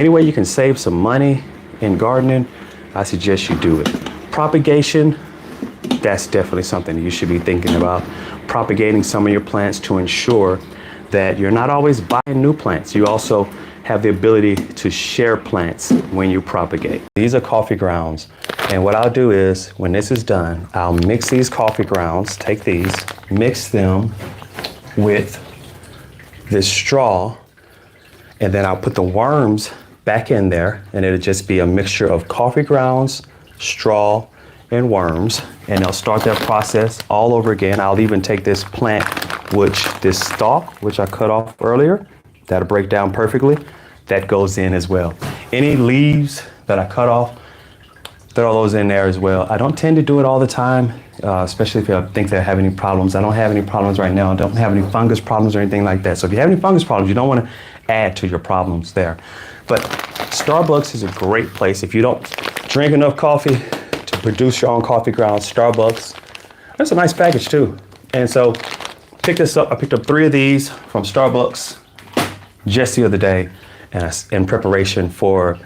Any way you can save some money in gardening, I suggest you do it. Propagation, that's definitely something you should be thinking about. Propagating some of your plants to ensure that you're not always buying new plants. You also have the ability to share plants when you propagate. These are coffee grounds. And what I'll do is, when this is done, I'll mix these coffee grounds, take these, mix them with this straw, and then I'll put the worms back in there, and it'll just be a mixture of coffee grounds, straw, and worms, and they'll start that process all over again. I'll even take this plant, this stalk, which I cut off earlier, that'll break down perfectly, that goes in as well. Any leaves that I cut off, throw those in there as well. I don't tend to do it all the time, especially if I think they have any problems. I don't have any problems right now. I don't have any fungus problems or anything like that. So if you have any fungus problems, you don't want to add to your problems there. But Starbucks is a great place. If you don't drink enough coffee to produce your own coffee grounds, Starbucks, that's a nice package too. And so pick this up. I picked up 3 of these from Starbucks just the other day, and in preparation for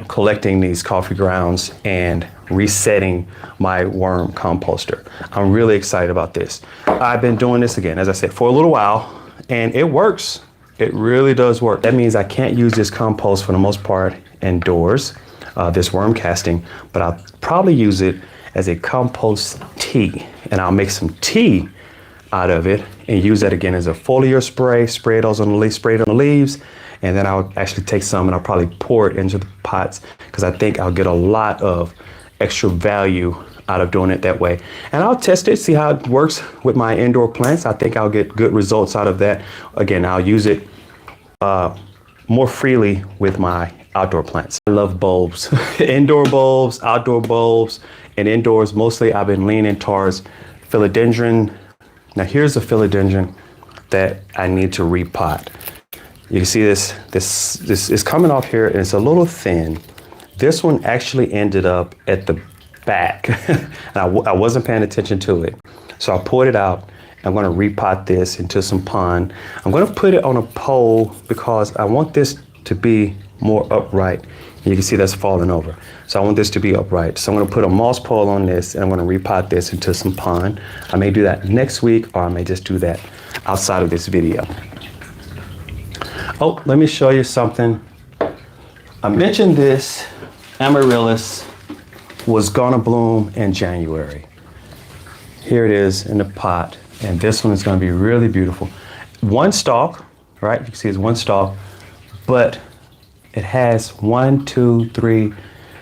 collecting these coffee grounds and resetting my worm composter. I'm really excited about this. I've been doing this again, as I said, for a little while, and it works. It really does work. That means I can't use this compost for the most part indoors, this worm casting, but I'll probably use it as a compost tea, and I'll make some tea out of it and use that again as a foliar spray, spray it on the leaves, and then I'll actually take some and I'll probably pour it into the pots, because I think I'll get a lot of extra value out of doing it that way. And I'll test it, see how it works with my indoor plants. I think I'll get good results out of that. Again, I'll use it more freely with my outdoor plants. I love bulbs, indoor bulbs, outdoor bulbs, and indoors mostly I've been leaning towards philodendron. Now here's a philodendron that I need to repot. You can see this is coming off here, and it's a little thin. This one actually ended up at the back, and I wasn't paying attention to it. So I pulled it out. I'm going to repot this into some pond. I'm going to put it on a pole because I want this to be more upright. You can see that's falling over. So I want this to be upright. So I'm going to put a moss pole on this, and I'm going to repot this into some pond. I may do that next week, or I may just do that outside of this video. Oh, let me show you something. I mentioned this Amaryllis was gonna bloom in January. Here it is in the pot, and this one is gonna be really beautiful. One stalk, right? You can see it's one stalk, but it has 1, 2, 3,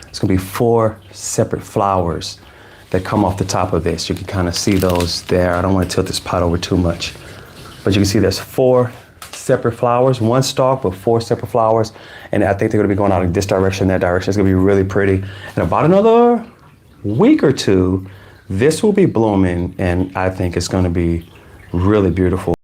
it's gonna be 4 separate flowers that come off the top of this. You can kind of see those there. I don't want to tilt this pot over too much, but you can see there's 4 separate flowers, one stalk with 4 separate flowers, and I think they're going to be going out in this direction, that direction. It's going to be really pretty. In about another week or 2, this will be blooming, and I think it's going to be really beautiful.